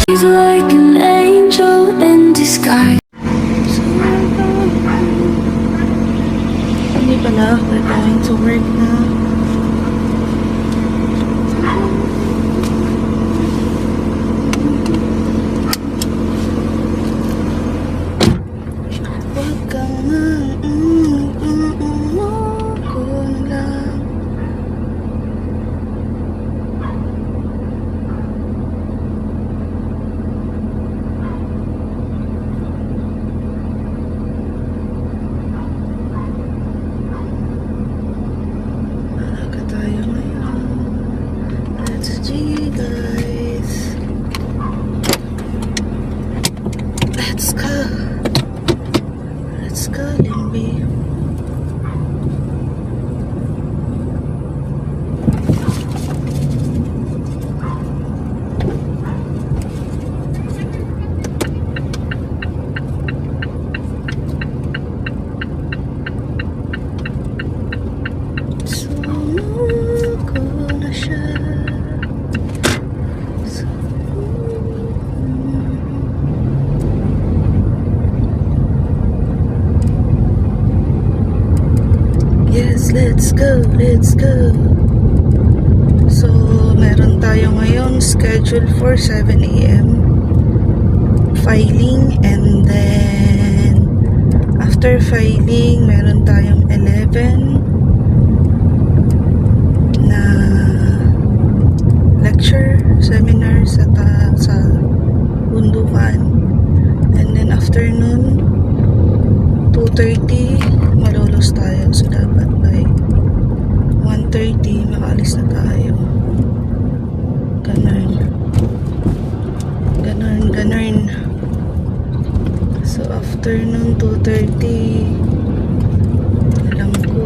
He's like an angel in disguise. Hindi pala, we're going to work na. Wag ka nga, ko lang. Maaga tayo ngayon. Let's G, guys. Let's go. Let's go, Limby. Sumunod ko na siya. Yes, let's go, let's go. So, meron tayo ngayon scheduled for 7 a.m. filing, and then after filing, meron tayong 11 na lecture, seminar sa Bundukan. And then afternoon, 2:30, malolos tayo. So, dapat by 1:30, makaalis na tayo. Ganun. Ganun, ganun. So, afternoon, 2:30, alam ko,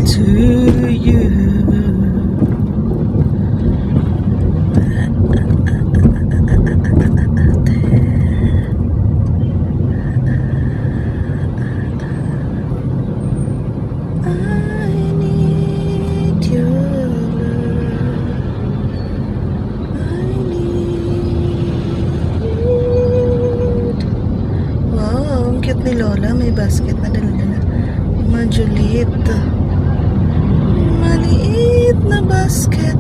to you. I need your love. I need. Wow, ang cute ni Lola. May basket na dala-dala. Majulit. Maliit na basket.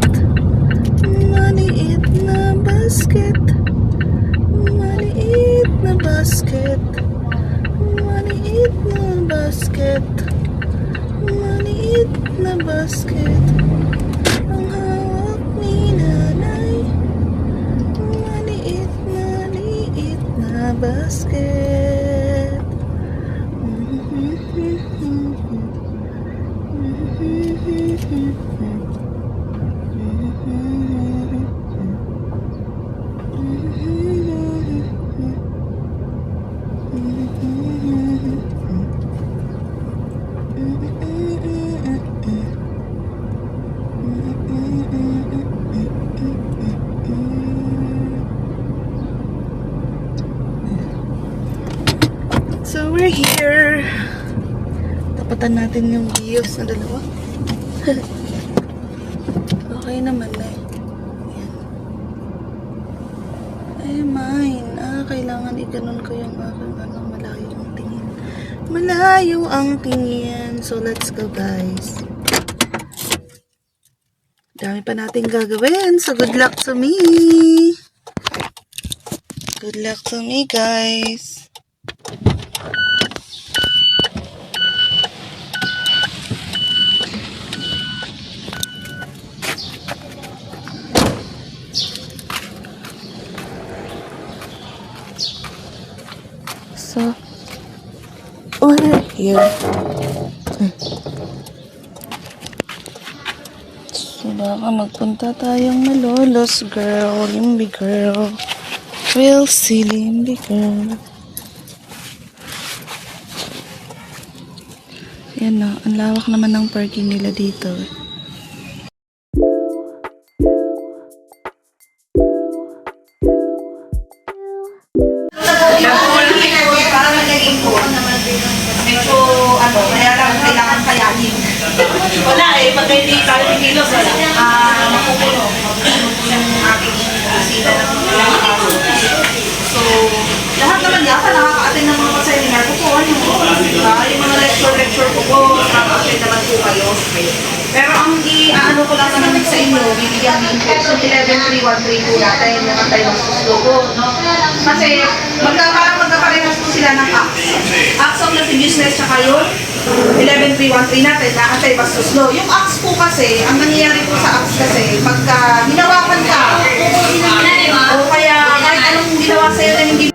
Maliit na basket. Maliit na basket. Maliit na basket. Maliit na basket. Ang hawak ni nanay. Maliit na basket. So we're here. Tapatan natin yung views na dalawa. Okay naman na eh. Ay, mine. Kailangan i-ganon ko yung aking malayo ang tingin. Malayo ang tingin. So let's go, guys. Dami pa natin gagawin. So good luck to me. Good luck to me, guys. So, we're here. So, baka magpunta tayong malolos, girl. Limbi girl. Real silly limbi girl. Yan na. Ang lawak naman ng parking nila dito. Medyo, kaya lang kailangan kayanin. Wala eh, pag hindi tayo kilos, mapupuno. Yung aking kusina ng mga kaso. So, lahat naman yata nakaka-attend ng mga seminar ko po. Yung mga lecture ko, nakaka-attend naman po kayo. Pero ang ano ko lang naman sa inyo, bibigyan ng infection 113132 natin, yung anti-vastus logo, no? Kasi magkaparehas po sila ng acts. Acts of the business tsaka yung 11313 natin na anti-vastus law. Yung acts po kasi, ang nangyayari po sa acts kasi, pagka hinawakan ka, o kaya kahit anong ginawa sa'yo na hindi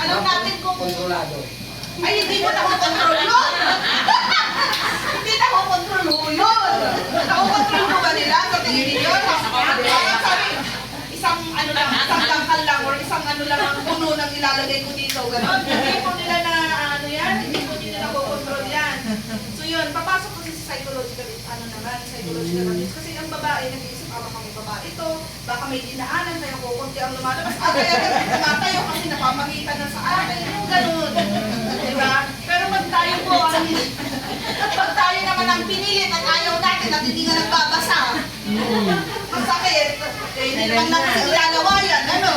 Alam natin kung... Kontrolado. Ay, hindi mo nakokontrol yun! Hindi nakokontrol mo yun! Nakokontrol mo ba nila sa tingin ninyo? Sabi, isang ano lang, isang tangkal lang or isang ano lang ang puno nang ilalagay ko dito, gano'n. Hindi po nila na ano yan, hindi po nila nakokontrol yan. So yun, papasok ko sa psychological, ano naman, psychological abuse. Kasi ang babae, nag-iisip, baka may babae ito, baka may dinaanan, kaya kukunti ang lumalabas. Kaya ganun tumatayo kasi napamagitan na sa akin, yung gano'n. Diba? Pero pag tayo po, pag tayo naman ang pinilit at ayaw natin at hindi nga nagbabasa, masakit, eh, hindi naman natin ilalawayan, ano?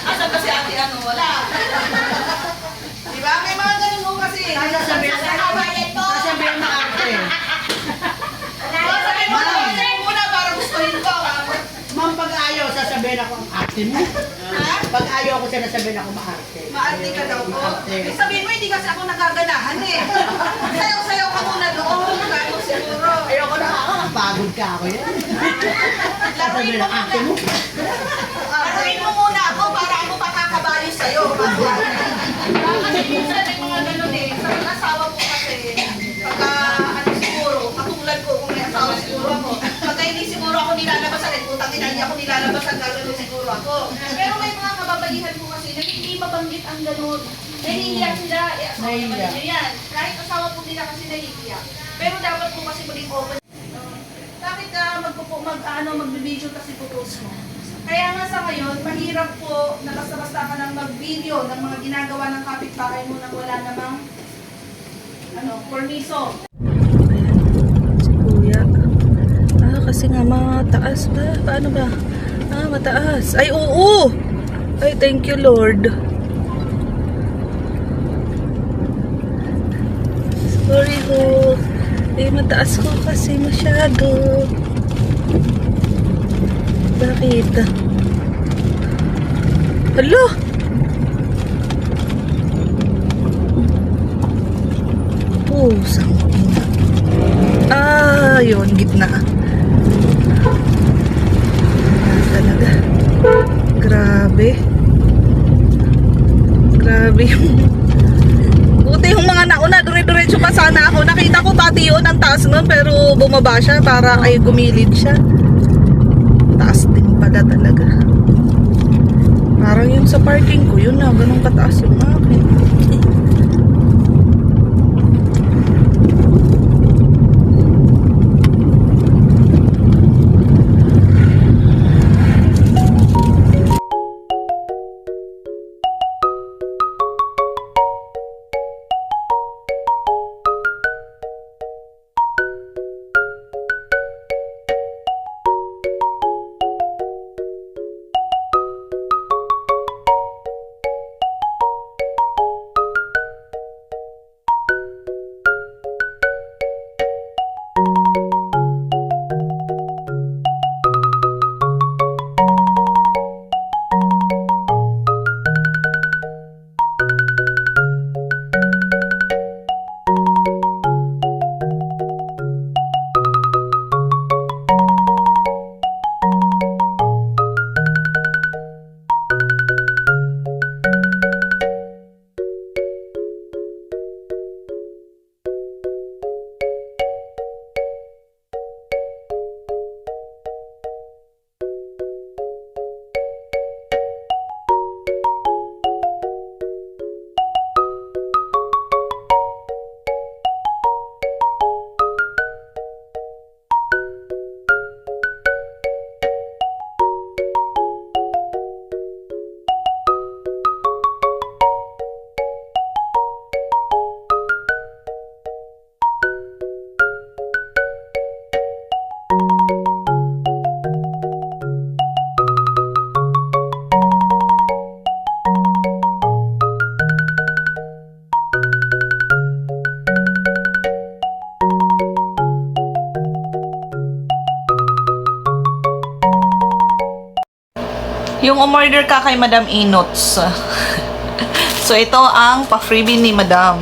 Asan ba si ate, ano, wala. Diba? May mga ganun mo kasi. Sasabihin na ate. Sabihin mo muna para gustuhin ko. Ma'am, pag ayaw, sasabihin ako ang ate mo. Ha? Pag ayaw ko, sinasabihin ako maarte. Maarte ka daw po. Maarte. Eh, sabihin mo, hindi kasi ako nagaganahan eh. Sayaw-sayaw ka muna doon. Kaya siguro. Ayoko na ako, pagod ka ako yan. Sasabihin ng ate mo. Laruin mo muna ako para ako pakakabayo sa'yo. Kasi minsan may mga ganun eh. Sa mga asawa ko kasi, pagka ano siguro, katulad ko kung may asawa siguro ako, pagka hindi siguro ako nilalabasan, eh, putang ina, hindi ako nilalabasan, gagawin siguro ako. Pero may mga kababaihan ko kasi na hindi mabanggit ang ganun. Nahihiyak sila, eh asawa naman Nahihiyak. nila yan. Kahit asawa po nila kasi nahihiyak. Pero dapat po kasi maging open. Bakit magbibideo kasi photos mo? Kaya nga sa ngayon, mahirap po na basta-basta ka nang mag-video ng mga ginagawa ng kapitbahay mo nang wala namang permiso. Si Kuya. Kasi nga mataas ba? Paano ba? Mataas. Ay, oo! Ay, thank you, Lord. Sorry ho. Eh, mataas ko kasi masyado. Bakit? Hala! Pusang ina. Yun, gitna. Talaga. Grabe. Grabe yung... Buti yung mga nauna, dire-diretso pa sana ako. Nakita ko pati yun ang taas nun, pero bumaba siya para ay gumilid siya. Taas din pala talaga. Parang yung sa parking ko, yun na, ganun kataas yung akin. Yung umorder ka kay Madam Inots. So, ito ang pa-freebie ni Madam.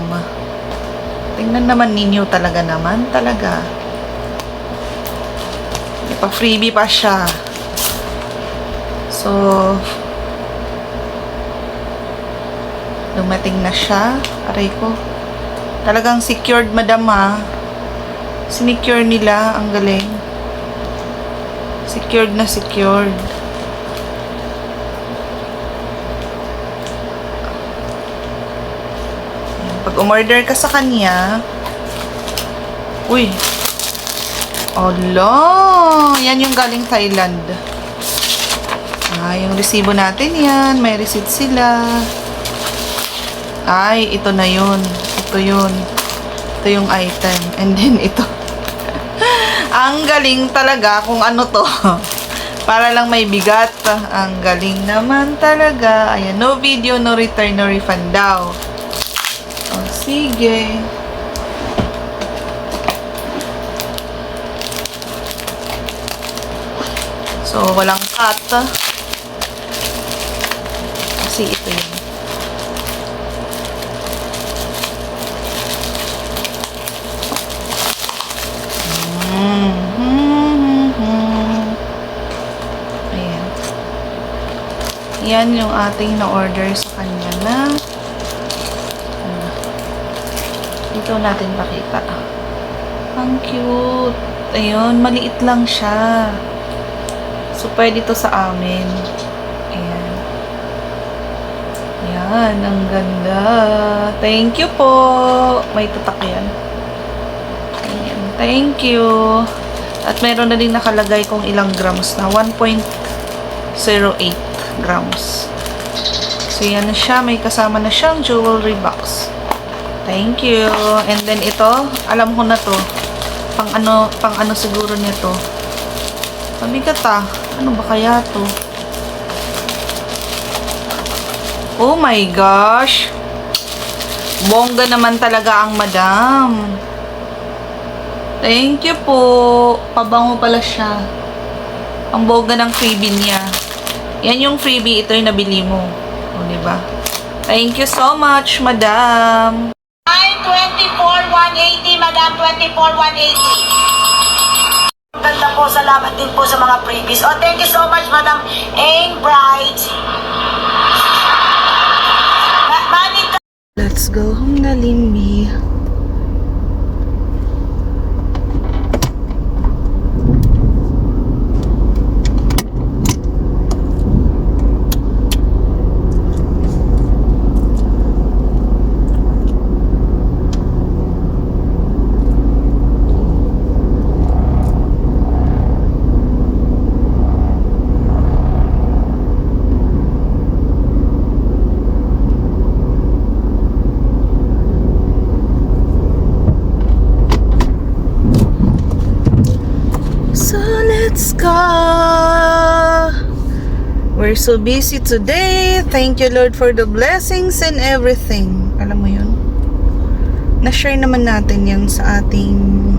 Tingnan naman ninyo talaga naman. Talaga. Pa-freebie pa siya. So, Dumating na siya. Aray ko. Talagang secured, madam, ha. Sinecure nila. Ang galing. Secured na secured. Pag umorder ka sa kanya, uy, ala, yan yung galing Thailand. Yung resibo natin yan, may receipt sila. Ay, ito na yun. Ito yun. Ito yung item. And then ito. Ang galing talaga kung ano to. Para lang may bigat. Ang galing naman talaga. Ayan, no video, no return, no refund daw. Oh, sige. So, walang cut. Kasi ito yun. Ayan. Yan yung ating na-order sa kanya na dito natin pakita. Ang cute. Ayun, maliit lang siya. So, pwede to sa amin. Ayan. Ayan, ang ganda. Thank you po. May tatak yan. Ayan, thank you. At meron na din nakalagay kung ilang grams na. 1.08 grams. So, yan na siya. May kasama na siyang jewelry box. Thank you. And then ito, alam ko na to. Pang ano siguro nito. Mabigat ah. Ano ba kaya to? Oh my gosh. Bongga naman talaga ang madam. Thank you po. Pabango pala siya. Ang bongga ng freebie niya. Yan yung freebie. Ito yung nabili mo. O, diba? Thank you so much, madam. Ay, 24,180, madam, 24,180. Ganda po, salamat din po sa mga previous. Oh, thank you so much, madam. Aim bright. Let's go home na, Limbi. Let's go! We're so busy today. Thank you, Lord, for the blessings and everything. Alam mo yun? Na-share naman natin yan sa ating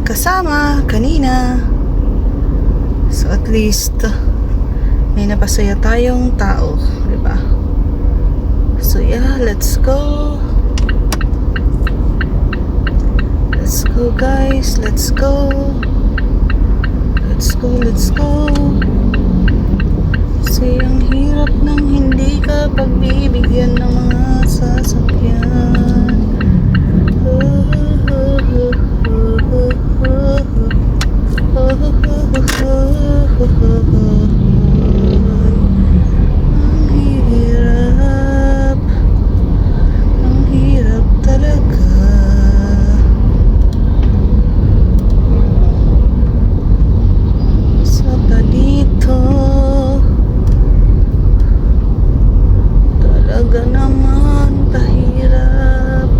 kasama kanina. So, at least, may napasaya tayong tao. Diba? So, yeah, let's go. Let's go, guys. Let's go. Let's go, let's go. Kasi ang hirap ng hindi ka pagbibigyan ng mga sasakyan. Ang hirap talaga. Talaga naman kahirap.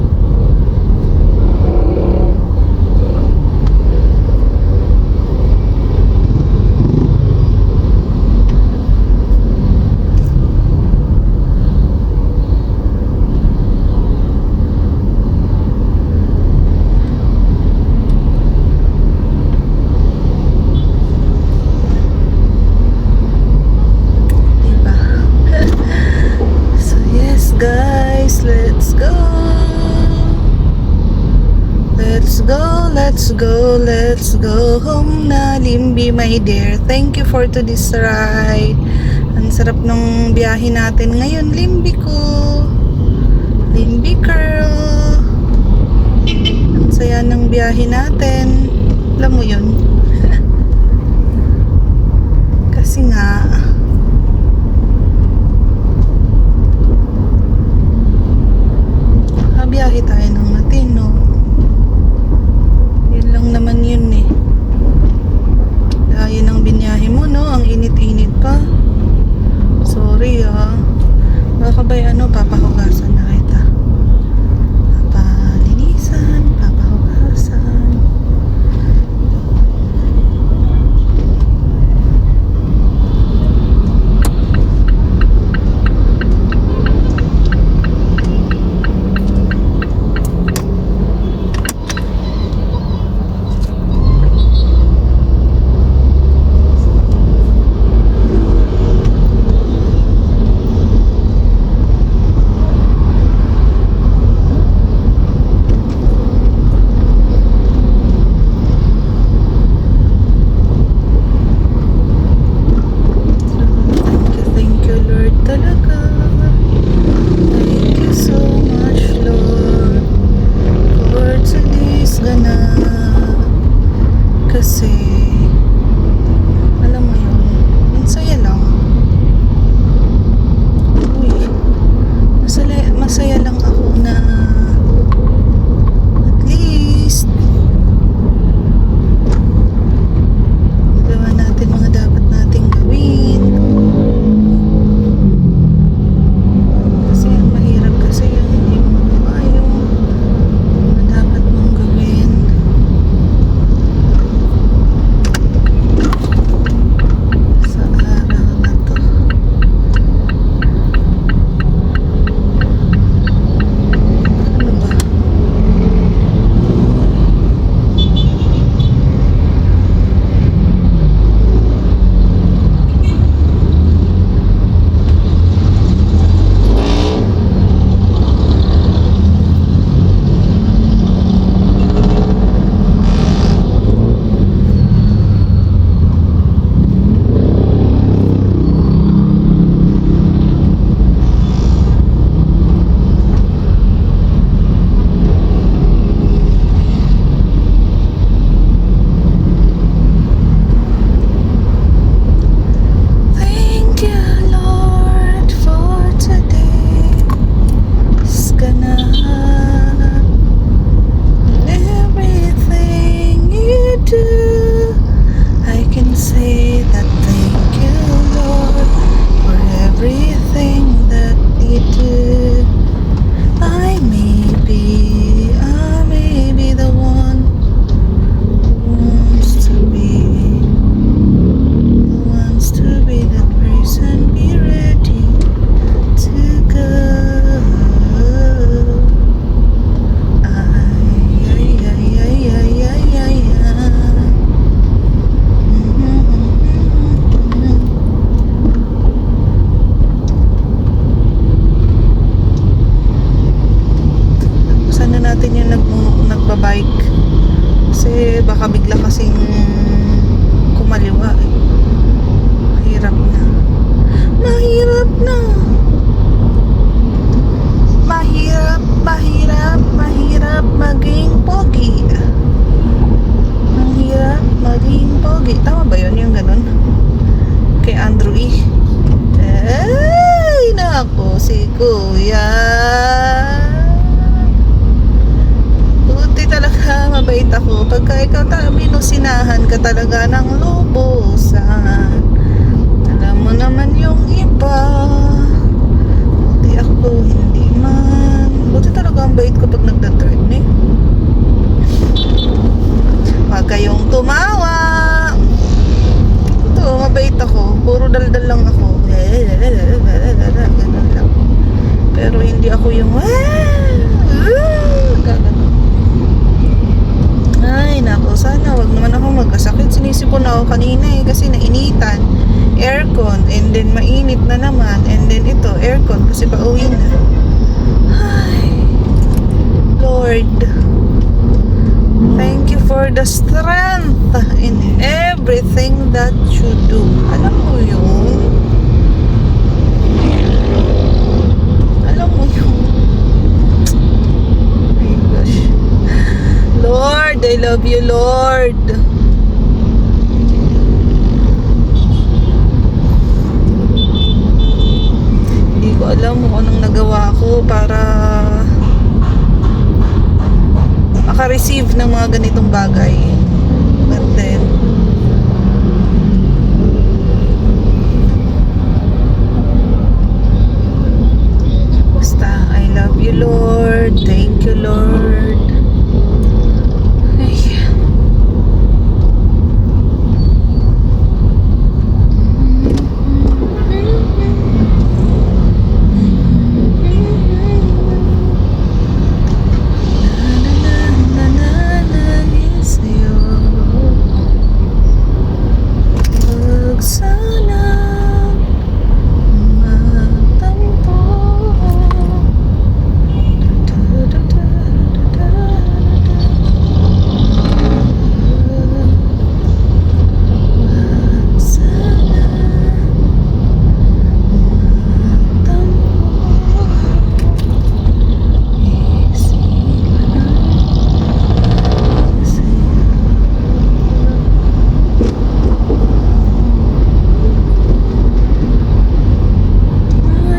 Guys, let's go. Let's go, let's go, let's go home na, Limbi, my dear. Thank you for today's ride. Ang sarap ng biyahe natin ngayon, Limbi ko. Limby Curl. Ang saya ng biyahe natin. Alam mo yun? Kasi nga, biyahe tayo ng matino. Yun lang naman yun eh. Dahil ng binyahe mo, no? Ang init-init pa. Sorry ah. Baka ba'y papahugasan na kita. Papalinisan, papahugasan. Thank you, Lord, talaga. Thank you so much, Lord, for today's ganap. Kasi, alam mo yun, ang saya lang. Uy, masaya lang ako na at least gawa natin mga dapat nating gawin. Kasi ang mahirap kasi yung hindi mo magawa yung mga dapat mong gawin. Sa araw na to. Ano ba? Thank you, Lord, for today's ganap. Everything you do, I can say that thank you, Lord, for everything that you do. I may be the one who wants to be that person, be ready to go. Ay, ay, ay, ay, ay, ay, ay, ay. Sana natin yung nagbabike. Kasi baka bigla kasing kumaliwa eh. Mahirap na. Mahirap na. Mahirap maging pogi. Mahirap maging pogi. Tama ba yun? Yung ganun? Kay Andrew E. Ay, nako, si Kuya. Buti talaga, mabait ako. Pagka ikaw minusinahan ka talaga ng lubusan. Alam mo naman yung iba. Buti ako, hindi man. Buti talaga ang bait ko pag nagda-turn eh. Huwag kayong tumawa. Ito, mabait ako. Puro daldal lang ako. Ganun lang. Pero hindi ako yung gagano. Ay, nako, sana wag naman ako magkasakit. Sinisipon ako kanina eh, kasi nainitan. Aircon, and then mainit na naman. And then ito, aircon, kasi pauwi na. Ay, Lord, thank you for the strength in everything that you do. Alam mo yun? Alam mo yun? I love you, Lord. Hindi ko alam kung anong nagawa ko para maka-receive ng mga ganitong bagay. But then, basta, I love you, Lord. Thank you, Lord. Ay. Nananalangin sa'yo. Huwag sana matampo. Huwag sana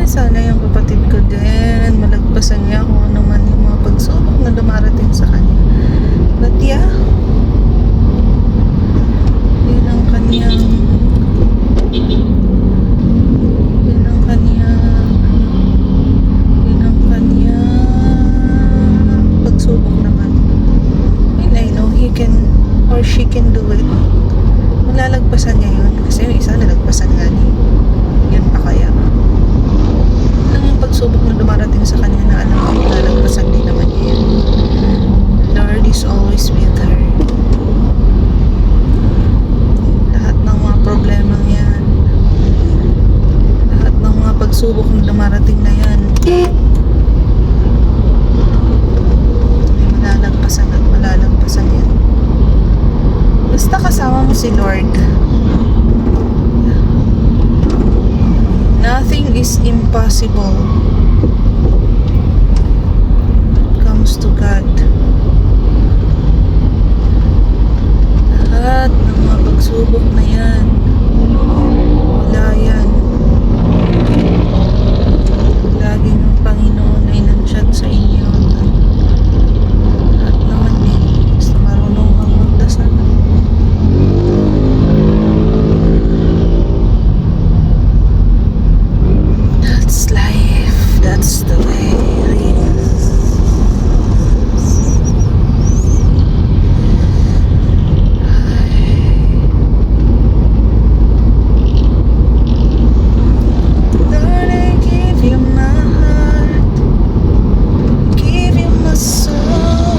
ay, sana yung kapatid ko din malagpasan niya kung ano man yung mga pagsubok na dumarating sa kanya. But yeah, yun ang kanyang yun ang kanyang yun ang kanyang pagsubok naman. And I know he can or she can do it. Malalagpasan niya yun kasi yung isa nalagpasan nga niya. Yun pa kaya lang yung pagsubok na dumarating sa kanya na alam ko malalagpasan din naman niya yun. Lord is always with her. Lahat ng mga problema yan, lahat ng mga pagsubok na dumarating na yan, ay malalagpasan at malalagpasan yan. Basta kasama mo si Lord. Nothing is impossible when it comes to God. Lahat ng mga pagsubok na yan, wala yan. Lagi ng Panginoon ay nandyan sa inyo. At naman din, basta marunong kang magdasal. That's life. That's the way it is. Lord, I give you my heart, give you my soul.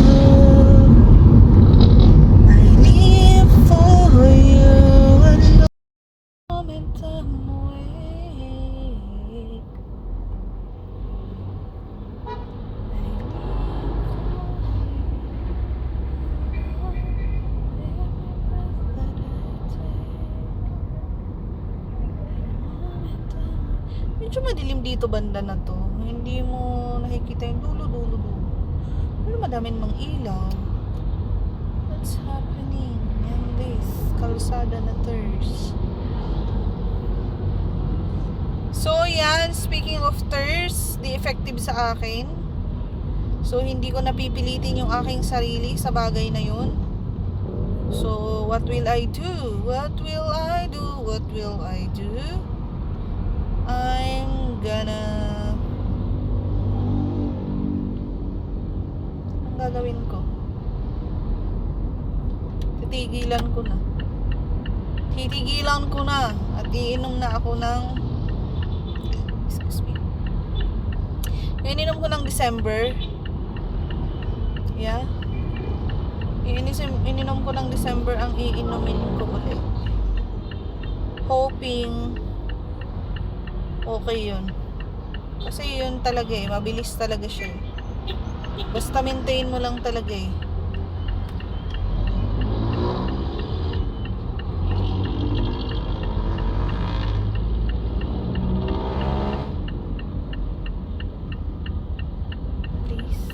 I live for you alone. Moment I'm awake. Medyo madilim dito banda na to. Hindi mo nakikita yung dulo. Pero madaming mang ilaw. What's happening in this kalsada na Thurs? So yan, speaking of Thurs, di effective sa akin. So hindi ko napipilitin yung aking sarili sa bagay na yun. So what will I do? What will I do? What will I do? I'm gonna... Ang gagawin ko? Titigilan ko na. At iinom na ako ng... Excuse me. Ininom ko ng December. Yeah. Ininom ko ng December ang iinumin ko ulit. Hoping okay yun. Kasi yun talaga eh. Mabilis talaga siya eh. Basta maintain mo lang talaga eh. Please.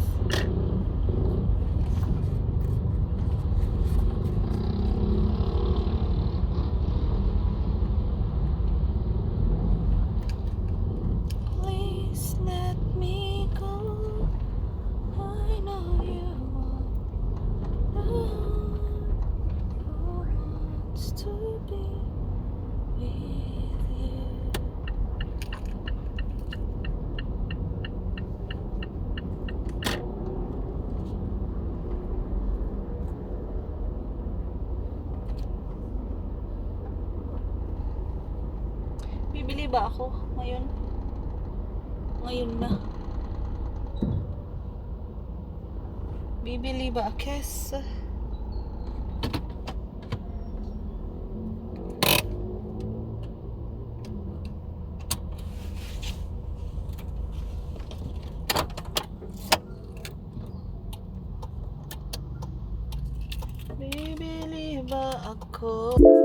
Bibili ba ako ngayon? Ngayon na. Bibili ba, Kes? Bibili ba ako?